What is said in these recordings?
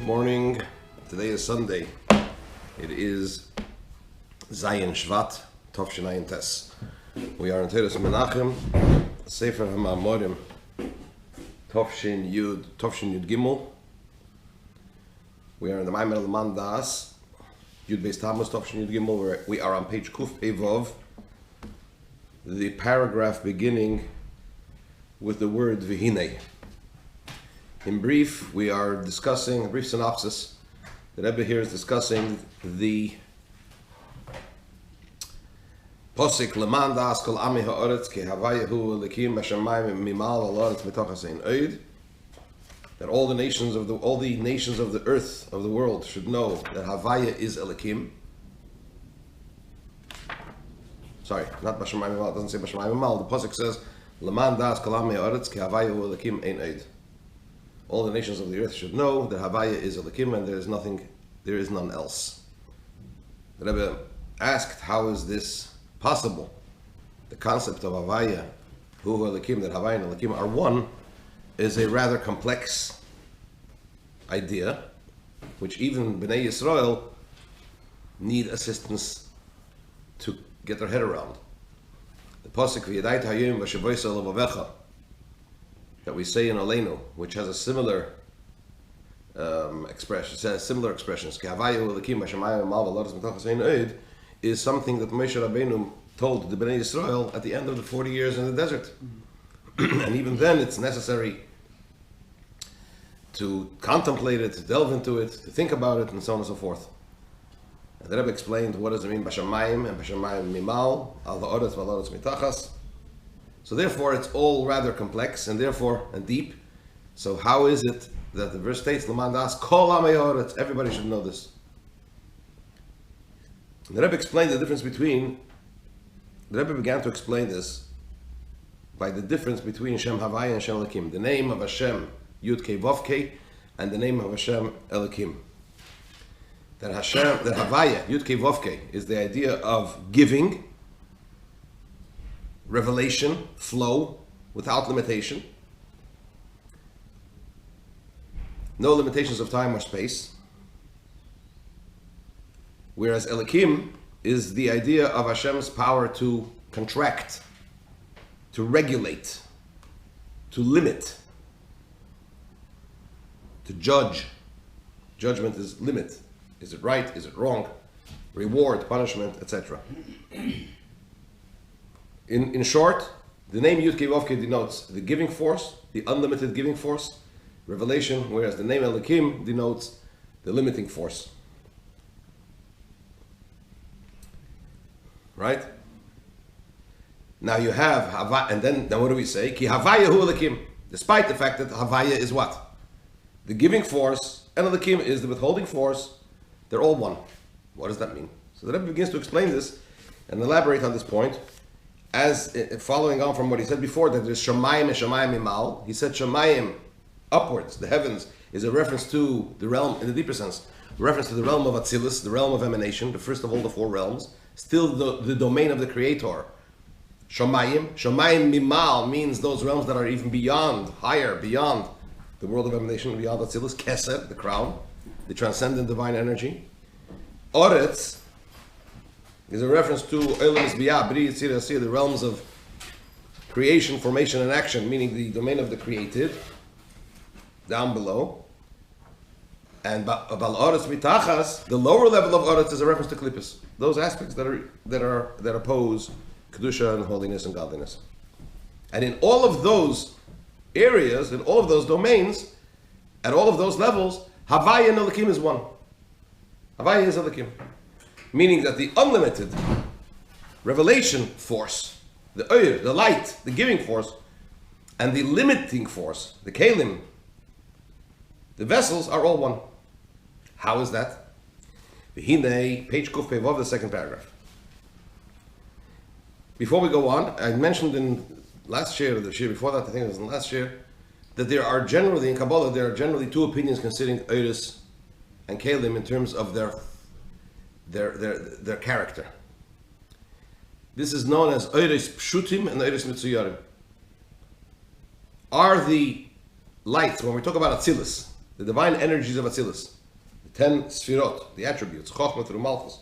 morning. Today is Sunday. It is Zayin Shvat, Tovshin Tes. We are in Teres Menachem, Sefer HaMamorim, Tovshin Yud Gimel. We are in the Mamar Daas, Yud Beis Tammuz, Tovshin Yud Gimel. We are on page Kuf Evov, the paragraph beginning with the word V'hinei. In brief, we are discussing a brief synopsis. The Rebbe here is discussing the Posik Leman Daas Kol Ami Ha'oretz Ki Havayahu Lekim Hashemayim Mimal Ha'oretz Mitochas Ein Oid. That all the nations of the earth of the world should know that Havaya is Elikim. Sorry, not Bashamayim Mimal. It doesn't say Bashamayim Mimal. The Posik says Leman Daas Kol Ami Ha'oretz Ki Havayahu Lekim Ein Oid. All the nations of the earth should know that Havaya is Elikim and there is none else. The Rebbe asked, how is this possible? The concept of Havaya, Hu Elikim, that Havaya and Elikim are one, is a rather complex idea, which even Bnei Yisrael need assistance to get their head around. The Pasuk V'yadait Hayim V'shevoisa Levavecha that we say in Aleinu, which has a similar expression, it says similar expressions, is something that Moshe Rabbeinu told the Bnei Yisrael at the end of the 40 years in the desert. And even then it's necessary to contemplate it, to delve into it, to think about it, and so on and so forth. And the Rebbe explained what does it mean, Bashamayim and Bashamayim Mimal, Al Ha'oretz V'al Ha'oretz Mitachas. So therefore it's all rather complex and deep. So how is it that the verse states, Leman Daas Kol Amei Ha'oretz, everybody should know this. The Rebbe explained the difference between, the Rebbe began to explain this by the difference between Shem Havaya and Shem Elikim. The name of Hashem, Yud Kei Vav Kei, and the name of Hashem, Elikim. That Havaya, Yud Kei Vav Kei, is the idea of giving, revelation, flow, without limitation. No limitations of time or space. Whereas Elikim is the idea of Hashem's power to contract, to regulate, to limit, to judge. Judgment is limit. Is it right? Is it wrong? Reward, punishment, etc. In short, the name Yud Kei Vav Kei denotes the giving force, the unlimited giving force, revelation, whereas the name Elikim denotes the limiting force. Right? Now you have Havaya, and then what do we say? Ki Havaya Hu Elikim. Despite the fact that Havaya is what? The giving force, and Elikim is the withholding force. They're all one. What does that mean? So the Rebbe begins to explain this and elaborate on this point. As following on from what he said before, that there's Shamayim and Shamayim Imal. He said Shamayim, upwards, the heavens, is a reference to the realm, in the deeper sense, a reference to the realm of Atzilus, the realm of emanation, the first of all the four realms, still the domain of the Creator. Shamayim Mimal means those realms that are even beyond, higher, beyond the world of emanation, beyond Atzilus. Kesed, the crown, the transcendent divine energy. Oretz is a reference to Olam B'Yah, Bri Yitzir Asir, the realms of creation, formation, and action, meaning the domain of the created, down below. And Bal Oretz Mitachas, the lower level of Oretz, is a reference to Klippus, those aspects that oppose Kedusha and holiness and godliness. And in all of those areas, in all of those domains, at all of those levels, Havaya and Elikim is one. Havaya is Elikim. Meaning that the unlimited revelation force, the oir, the light, the giving force, and the limiting force, the kelim, the vessels, are all one. How is that? V'hinei, page Kuf Pei Vav, the second paragraph. Before we go on, I mentioned in last year, or the year before that, I think it was in last year, that there are generally, in Kabbalah, there are generally two opinions concerning oiris and kelim in terms of their character. This is known as Oiris Pshutim and Oiris Mitzuyarim. Are the lights, when we talk about Atzilus, the divine energies of Atzilus, 10 sfirot, the attributes, Chochmah through Malchus.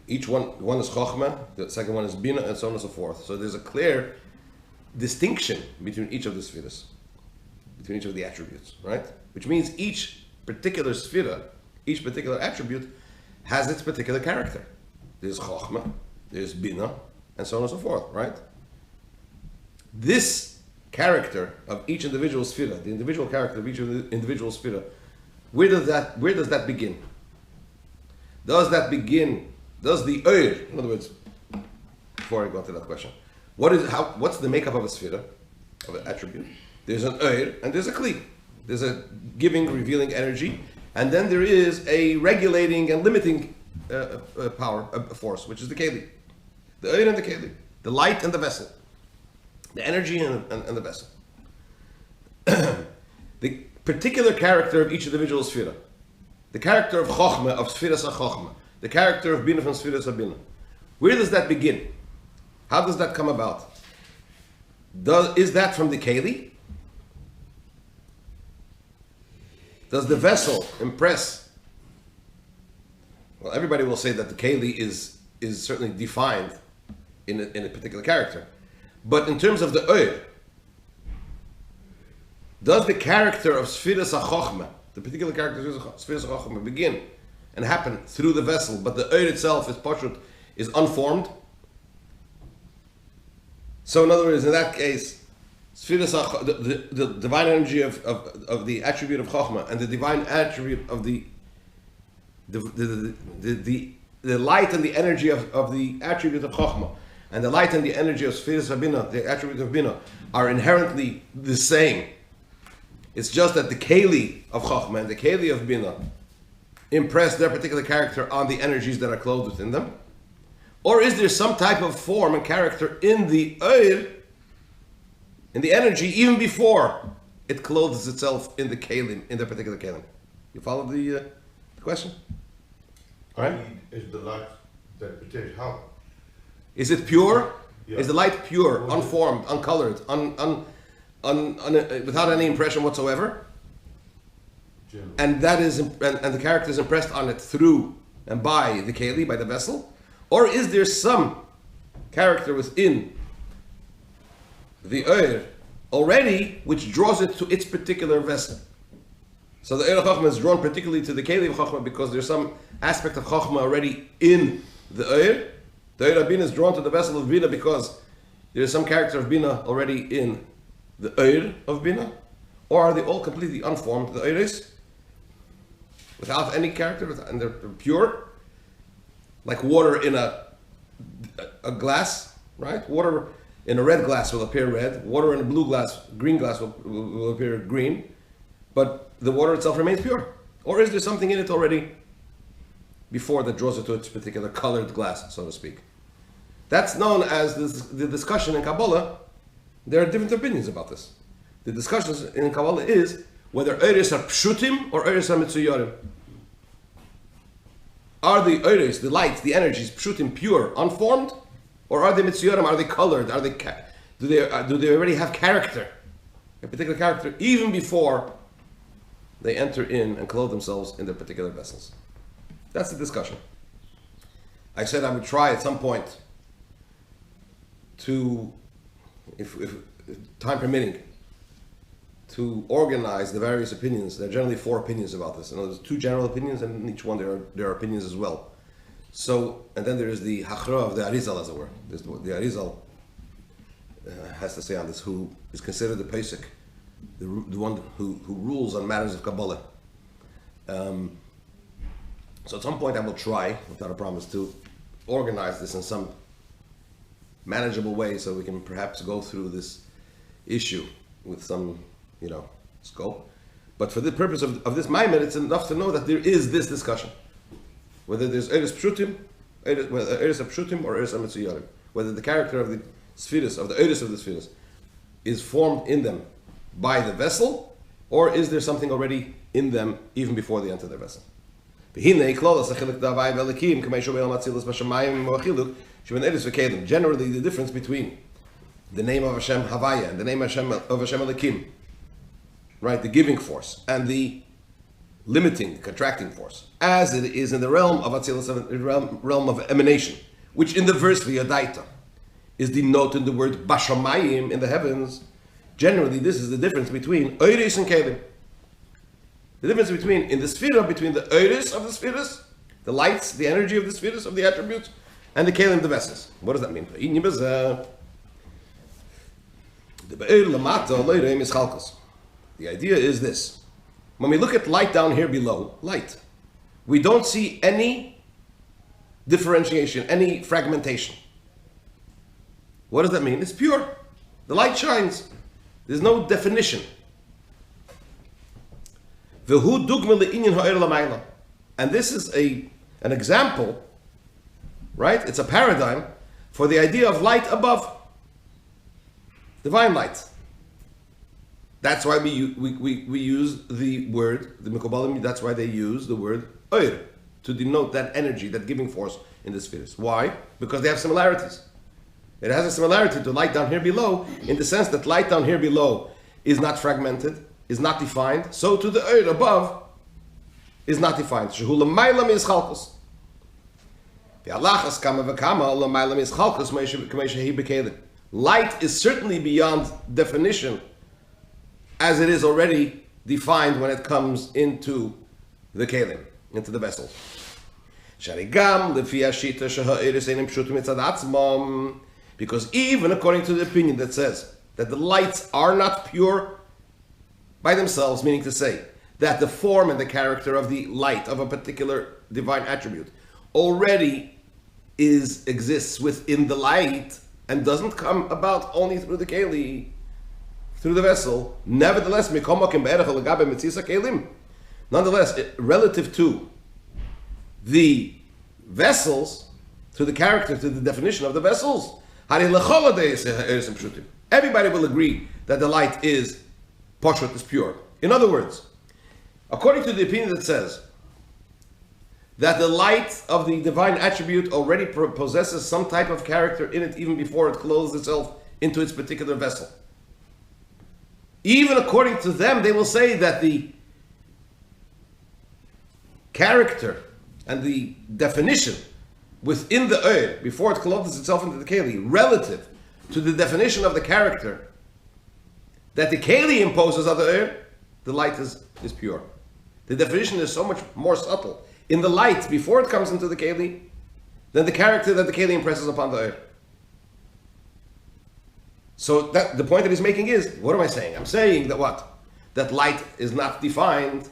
Each one is Chochmah, the second one is Bina, and so on and so forth. So there's a clear distinction between each of the spheres, between each of the attributes, right? Which means each particular sphera, each particular attribute has its particular character. There's Chochmah, there's Bina, and so on and so forth, right? This character of each individual sphera, the individual character of each of the individual sphera, where does that begin? Does the Oir, in other words, before I go into that question, what's the makeup of a sphera, of an attribute? There's an Oir and there's a Kli. There's a giving, revealing energy, and then there is a regulating and limiting power, a force, which is the Keli. The Oir and the Keli. The light and the vessel. The energy and the vessel. The particular character of each individual sphera. The character of Chochmah, of Sfiras HaChochmah. The character of Bina from Sfiras HaBina. Where does that begin? How does that come about? Is that from the Keli? Does the vessel impress? Well, everybody will say that the Keli is certainly defined in a particular character. But in terms of the Oir, does the character of Sfiras HaChochmah, the particular character of Sfiras HaChochmah, begin and happen through the vessel, but the Oir itself is unformed? So in other words, in that case, the divine energy of the attribute of Chochmah and the divine attribute of the light and the energy of the attribute of Chochmah and the light and the energy of Sfiras HaBina, the attribute of Bina, are inherently the same. It's just that the Keli of Chochmah and the Keli of Bina impress their particular character on the energies that are clothed within them. Or is there some type of form and character in the Oir, in the energy, even before it clothes itself in the Kelim, in the particular Kelim? You follow the question? All right. Is the light that pertains how? Is it pure? Yeah. Is the light pure, unformed, uncolored, without any impression whatsoever? General. And the character is impressed on it through and by the Keli, by the vessel? Or is there some character within the Oir already which draws it to its particular vessel? So the Oir of Chochmah is drawn particularly to the Keli of Chochmah because there's some aspect of Chochmah already in the Oir. The Oir of Bina is drawn to the vessel of Bina because there is some character of Bina already in the Oir of Bina. Or are they all completely unformed, the Oiris, without any character, and they're pure? Like water in a glass, right? Water in a red glass will appear red. Water in a blue glass, green glass will appear green. But the water itself remains pure. Or is there something in it already before that draws it to its particular colored glass, so to speak? That's known as the discussion in Kabbalah. There are different opinions about this. The discussions in Kabbalah is whether Oiris are pshutim or Oiris are mitzuyorim. Are the Oiris, the lights, the energies, pshutim, pure, unformed? Or are they mitzuyorim, are they colored? Do they already have character? A particular character, even before they enter in and clothe themselves in their particular vessels. That's the discussion. I said I would try at some point to, if time permitting, to organize the various opinions. There are generally 4 opinions about this. And there's 2 general opinions, and in each one there are opinions as well. So, and then there is the Hachra of the Arizal, as it were. There's the Arizal has to say on this, who is considered the Pesach, the one who rules on matters of Kabbalah. So at some point I will try, without a promise, to organize this in some manageable way so we can perhaps go through this issue with some, scope. But for the purpose of this Maimed, it's enough to know that there is this discussion. Whether there's Eres Pshutim, whether Eres Pshutim or Eres Amitzuyarim. Whether the character of the Spheres, of the Eres of the Spheres, is formed in them by the vessel, or is there something already in them even before they enter their vessel? Generally, the difference between the name of Hashem Havaya and the name of Hashem Elikim, right, the giving force, and the limiting, contracting force, as it is in the realm of Atzilus, realm of emanation, which in the verse V'yadaita is denoted in the word Bashamayim in the heavens. Generally, this is the difference between Oiris and Kelim. The difference between, in the Sphira, between the Oiris of the Spheres, the lights, the energy of the Spheres, of the attributes, and the Kelim, the vessels. What does that mean? The idea is this. When we look at light down here below, light, we don't see any differentiation, any fragmentation. What does that mean? It's pure. The light shines. There's no definition. And this is an example, right? It's a paradigm for the idea of light above. Divine light. That's why we use the word, the Mekobalim, that's why they use the word Oir, to denote that energy, that giving force in the spheres. Why? Because they have similarities. It has a similarity to light down here below, in the sense that light down here below is not fragmented, is not defined, so to the Oir above is not defined. Shehulamailam is chalkos. Light is certainly beyond definition, as it is already defined when it comes into the kelim, into the vessel. Because even according to the opinion that says that the lights are not pure by themselves, meaning to say that the form and the character of the light of a particular divine attribute already exists within the light and doesn't come about only through the keli, through the vessel. Nevertheless, relative to the vessels, to the character, to the definition of the vessels, everybody will agree that the light is poshut, is pure. In other words, according to the opinion that says that the light of the divine attribute already possesses some type of character in it even before it clothes itself into its particular vessel. Even according to them, they will say that the character and the definition within the Oir, before it clothes itself into the Keli, relative to the definition of the character that the Keli imposes on the Oir, the light is pure. The definition is so much more subtle in the light before it comes into the Keli than the character that the Keli impresses upon the Oir. So that the point that he's making is, what am I saying? I'm saying that what? That light is not defined.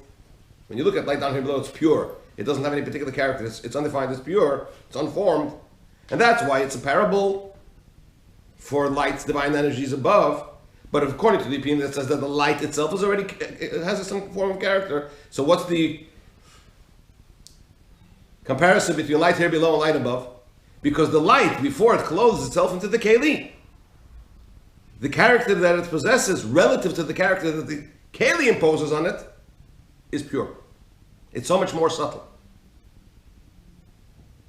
When you look at light down here below, it's pure. It doesn't have any particular character. It's undefined, it's pure, it's unformed. And that's why it's a parable for light's divine energies above. But according to the opinion that says that the light itself is already, it has some form of character. So what's the comparison between light here below and light above? Because the light, before it clothes itself into the Keli, the character that it possesses relative to the character that the Keli imposes on it is pure. It's so much more subtle.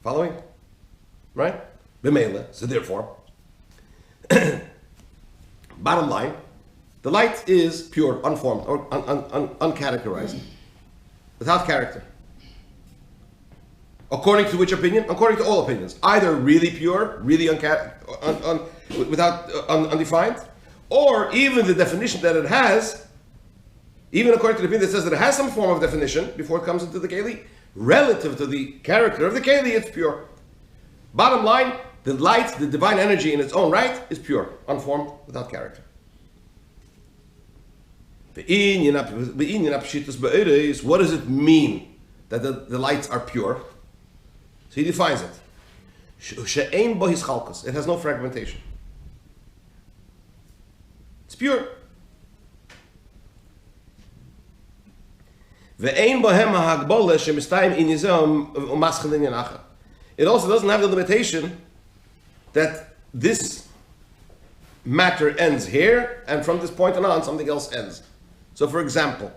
Following? Right? B'meila. So therefore, bottom line, the light is pure, unformed, or uncategorized, without character. According to which opinion? According to all opinions. Either really pure, really undefined, or even the definition that it has, even according to the opinion that says that it has some form of definition before it comes into the Keli, relative to the character of the Keli, it's pure. Bottom line, the light, the divine energy in its own right, is pure, unformed, without character. What does it mean that the lights are pure? So he defines it. It has no fragmentation. It's pure. It also doesn't have the limitation that this matter ends here, and from this point on something else ends. So for example,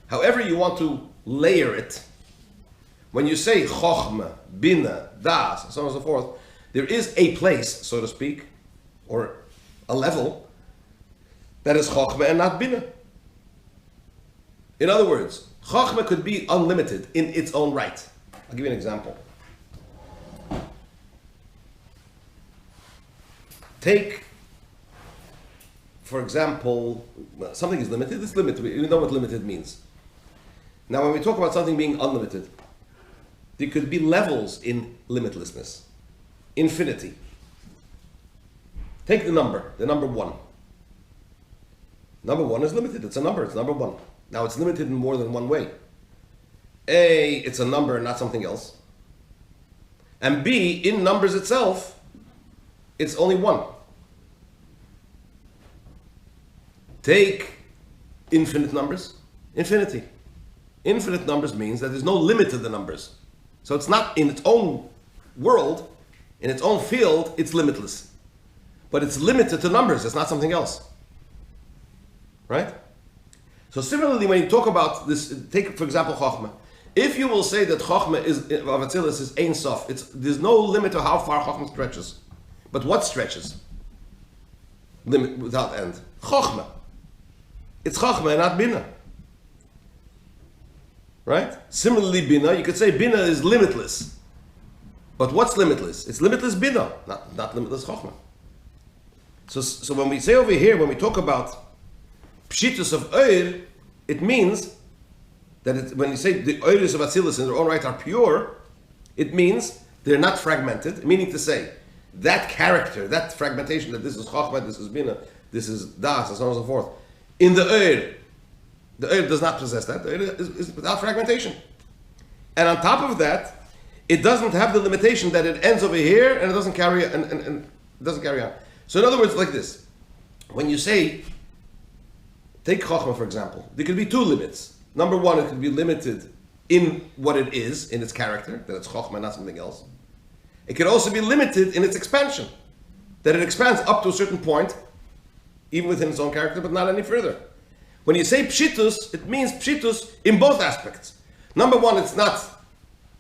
however you want to layer it, when you say Chochmah, Bina, Daas, and so on and so forth, there is a place, so to speak, or a level, that is Chochmah and not Bina. In other words, Chochmah could be unlimited in its own right. I'll give you an example. Take, for example, something is limited, it's limited. We know what limited means. Now, when we talk about something being unlimited, there could be levels in limitlessness. Infinity. Take the number 1. Number 1 is limited, it's a number, it's number 1. Now, it's limited in more than one way. A, it's a number, not something else. And B, in numbers itself, it's only 1. Take infinite numbers. Infinity. Infinite numbers means that there's no limit to the numbers. So it's not in its own world, in its own field, it's limitless. But it's limited to numbers, it's not something else. Right? So similarly, when you talk about this, take for example Chochmah. If you will say that Chochmah is, of Atzilus is Ein Sof, there's no limit to how far Chochmah stretches. But what stretches? Limit without end. Chochmah. It's Chochmah and not Bina. Right? Similarly, Bina, you could say Bina is limitless. But what's limitless? It's limitless Bina, not limitless Chochmah. So when we say over here, when we talk about Pshitus of Oir, it means that when you say the Oirs of Atzilus in their own right are pure, it means they're not fragmented, meaning to say, that character, that fragmentation, that this is Chochmah, this is Bina, this is Daas, and so on and so forth, in the Oir does not possess that. The Oir is without fragmentation. And on top of that, it doesn't have the limitation that it ends over here and it doesn't carry and doesn't carry on. So in other words, like this, when you say, take Chochmah for example, there could be 2 limits. Number 1, it could be limited in what it is, in its character, that it's Chochmah, not something else. It could also be limited in its expansion, that it expands up to a certain point, even within its own character, but not any further. When you say Pshitus, it means Pshitus in both aspects. Number 1, it's not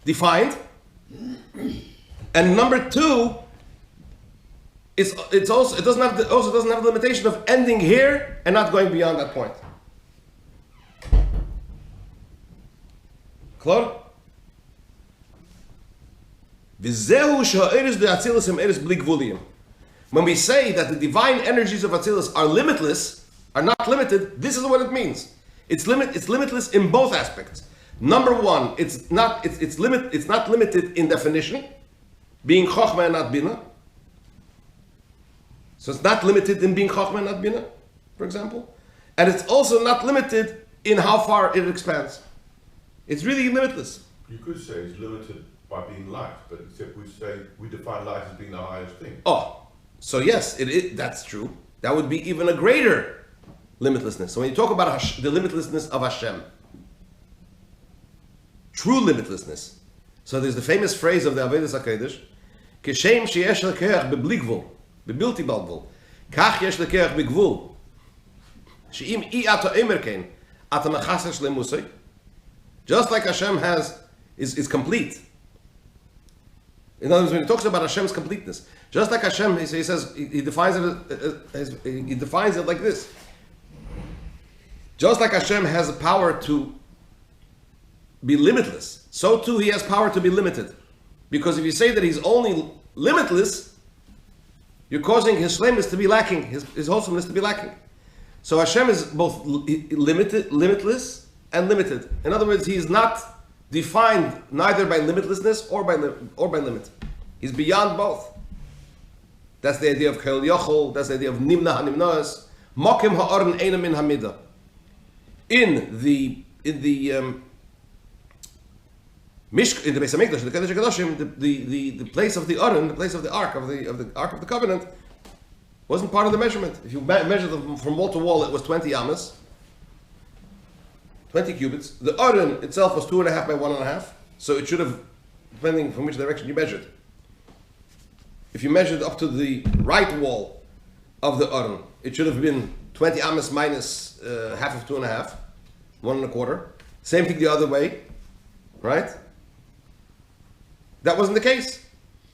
defined, and number 2, it also doesn't have the limitation of ending here and not going beyond that point. Klar? When we say that the divine energies of Atzilus are limitless, are not limited, this is what it means. It's limitless in both aspects. Number 1, it's not limited in definition, being Chochmah and not Bina. So it's not limited in being Chochmah and not Bina, for example. And it's also not limited in how far it expands. It's really limitless. You could say it's limited by being light, but except we define light as being the highest thing. Oh, so yes, that's true. That would be even a greater limitlessness. So when you talk about the limitlessness of Hashem, true limitlessness. So there's the famous phrase of the Avodas HaKodesh, Keshem sheyesh lekeach bebli gvul, bebilti bal gvul, kach yesh lekeach begvul, she'im I ato emer kein, ata mechaser shlemusay. Just like Hashem is complete. In other words, when he talks about Hashem's completeness, just like Hashem, he says, he defines it like this. Just like Hashem has the power to be limitless, so too he has power to be limited. Because if you say that he's only limitless, you're causing his shlemus to be lacking, his wholesomeness to be lacking. So Hashem is both limitless and limited. In other words, he is not defined neither by limitlessness or by limit. He's beyond both. That's the idea of Kol Yochel, that's the idea of Nimna HaNimnaas, Mokim Ha'oren Eina Min Hamida. In the Beis Hamikdash, the Kodesh HaKadoshim, the place of the Aron, the place of the Ark of the Covenant, wasn't part of the measurement. If you measure them from wall to wall, it was 20 amas, 20 cubits. The Aron itself was 2.5 by 1.5, so it should have, depending from which direction you measured. If you measured up to the right wall of the Aron, it should have been 20 amas minus half of 2.5, 1.25. Same thing the other way, right? That wasn't the case.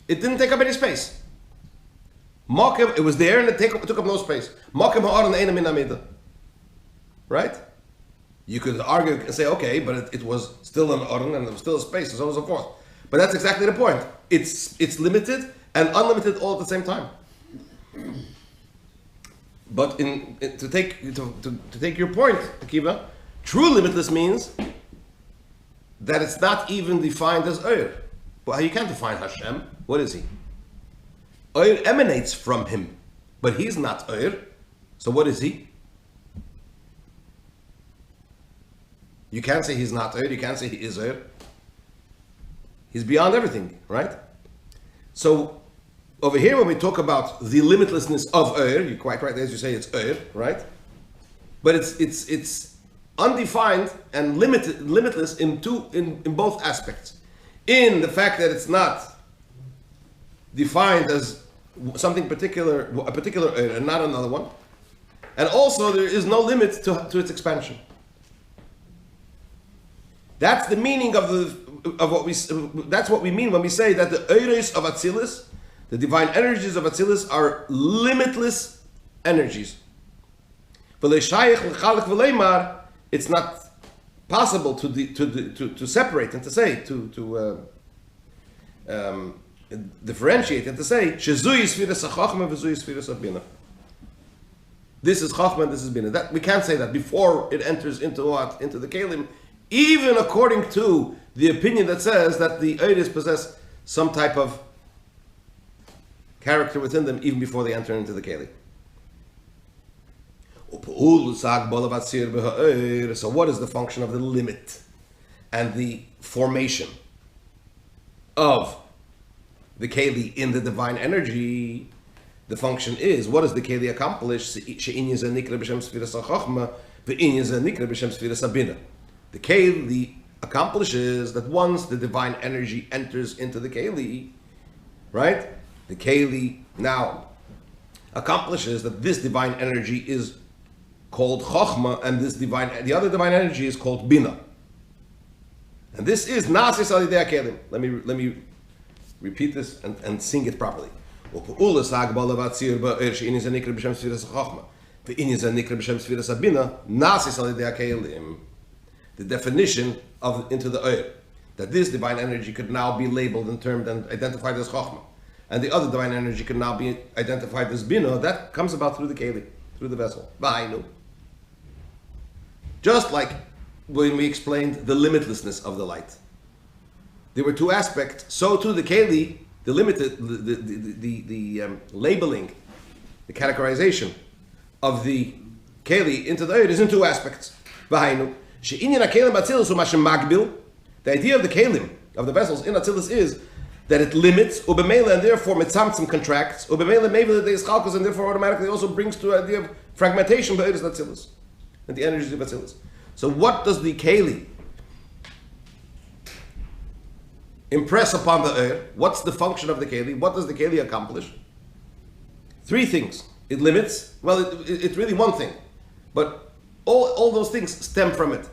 It didn't take up any space. Mokim, it was there and it took up no space. Mokim ha'aron eina min hamida. Right? You could argue and say, okay, but it was still an Oren and there was still a space and so on and so forth. But that's exactly the point. It's limited and unlimited all at the same time. But to take your point, Akiva, true limitless means that it's not even defined as Oyer. Well, you can't define Hashem. What is he? Oyer emanates from him, but he's not Oyer. So what is he? You can't say he's not Oyer. You can't say he is Oyer. He's beyond everything, right? So over here, when we talk about the limitlessness of Oyer, you're quite right as you say it's Oyer, right? But it's undefined and limitless in both aspects. In the fact that it's not defined as something particular, a particular Oyer and not another one, and also there is no limit to its expansion. That's the meaning that's what we mean when we say that the Oyres of Atzilus, the divine energies of Atzilus, are limitless energies. It's not possible to separate and to say differentiate and to say Shezui Sfiras HaChachma v'Zui Sfiras HaBina. This is Chachma and this is Bina. That we can't say that before it enters into what? Into the Kelim, even according to the opinion that says that the Oyres possess some type of character within them even before they enter into the Kelim. So what is the function of the limit and the formation of the Keli in the divine energy? The function is, what does the Keli accomplish? The Keli accomplishes that once the divine energy enters into the Keli, right? The Keli now accomplishes that this divine energy is called Chochma, and the other divine energy is called Bina. And this is Nasis Alidei Kelim. Let me repeat this and sing it properly. The definition of into the Oyer, that this divine energy could now be labeled and termed and identified as Chochma, and the other divine energy could now be identified as Bina, that comes about through the Keli, through the vessel. Ba'ainu. Just like when we explained the limitlessness of the light. There were two aspects, so too the Keli, the limited, the labeling, the categorization of the Keli into the Oyer is in two aspects. Ba'ainu. The idea of the Kelim, of the vessels in Atzilus, is that it limits, ubemela, and therefore mitzamtzim contracts, ubemela mevela deis chalkos, and therefore automatically also brings to the idea of fragmentation by Atzilus, and the energies of Atzilus. So what does the Keli impress upon the Oyer? What's the function of the Keli? What does the Keli accomplish? Three things. It limits, well, it's really one thing, but all those things stem from it.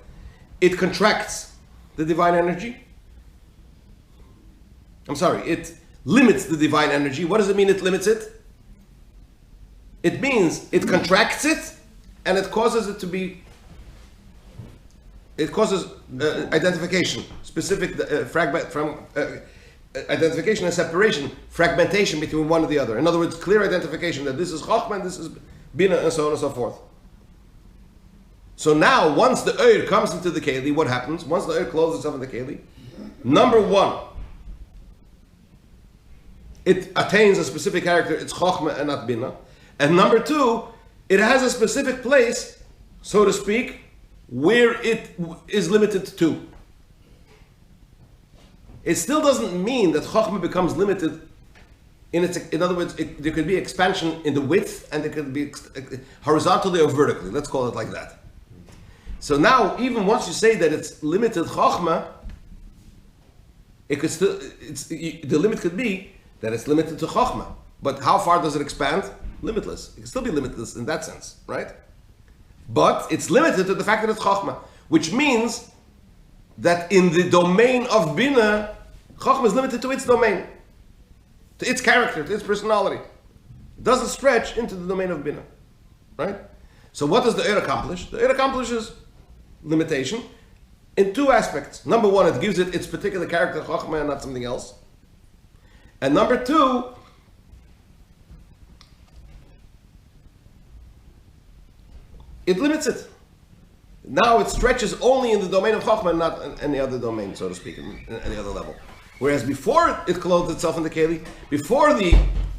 It contracts the divine energy. It limits the divine energy. What does it mean it limits it? It means it contracts it, and it causes it to be, it causes identification, specific identification and separation, fragmentation between one and the other. In other words, clear identification that this is Chochma and this is Bina, and so on and so forth. So now, once the Oyer comes into the Keli, what happens? Once the Oyer closes itself in the Keli, number one, it attains a specific character, it's Chochma and not Bina. And number two, it has a specific place, so to speak, where it is limited to. It still doesn't mean that Chochma becomes limited in other words, there could be expansion in the width, and there could be horizontally or vertically. Let's call it like that. So now, even once you say that it's limited Chochma, it could still, the limit could be that it's limited to Chochma. But how far does it expand? Limitless. It can still be limitless in that sense, right? But it's limited to the fact that it's Chochma, which means that in the domain of Bina, Chochma is limited to its domain, to its character, to its personality. It doesn't stretch into the domain of Bina, right? So what does the Oyer accomplish? The Oyer accomplishes limitation in two aspects. Number one, it gives it its particular character, Chochmah, and not something else. And number two, it limits it. Now it stretches only in the domain of Chochmah and not in any other domain, so to speak, in any other level. Whereas before it clothed itself in the Keli, before the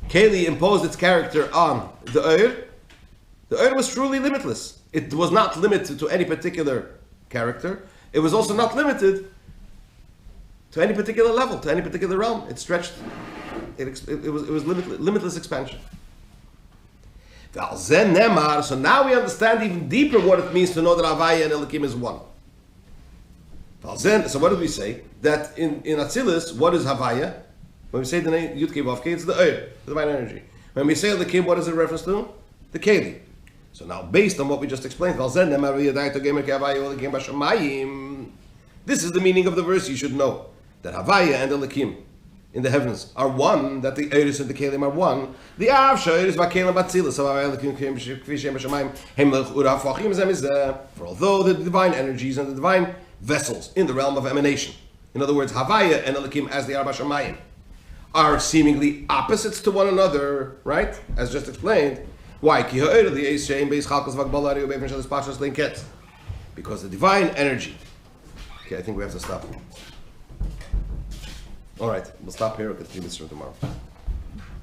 Keli imposed its character on the Ur was truly limitless. It was not limited to any particular character. It was also not limited to any particular level, to any particular realm. It stretched. It was limitless expansion. So now we understand even deeper what it means to know that Havaya and Elokim is one. So what did we say? That in Atzilus, what is Havaya? When we say the name Yud Kei Vav Kei, it's the Ur, the divine energy. When we say Elokim, what is it reference to? The Keli. So now, based on what we just explained, this is the meaning of the verse you should know. That Havaya and Elokim in the heavens are one, that the Eiris and the Kelim are one. The Av Shairis Vakelim Batzilis, for although the divine energies and the divine vessels in the realm of emanation, in other words, Havaya and Elokim as the Arba Shamayim, are seemingly opposites to one another, right? As just explained. Why? Because the divine energy. Okay, I think we have to stop. All right, we'll stop here. We'll continue this tomorrow.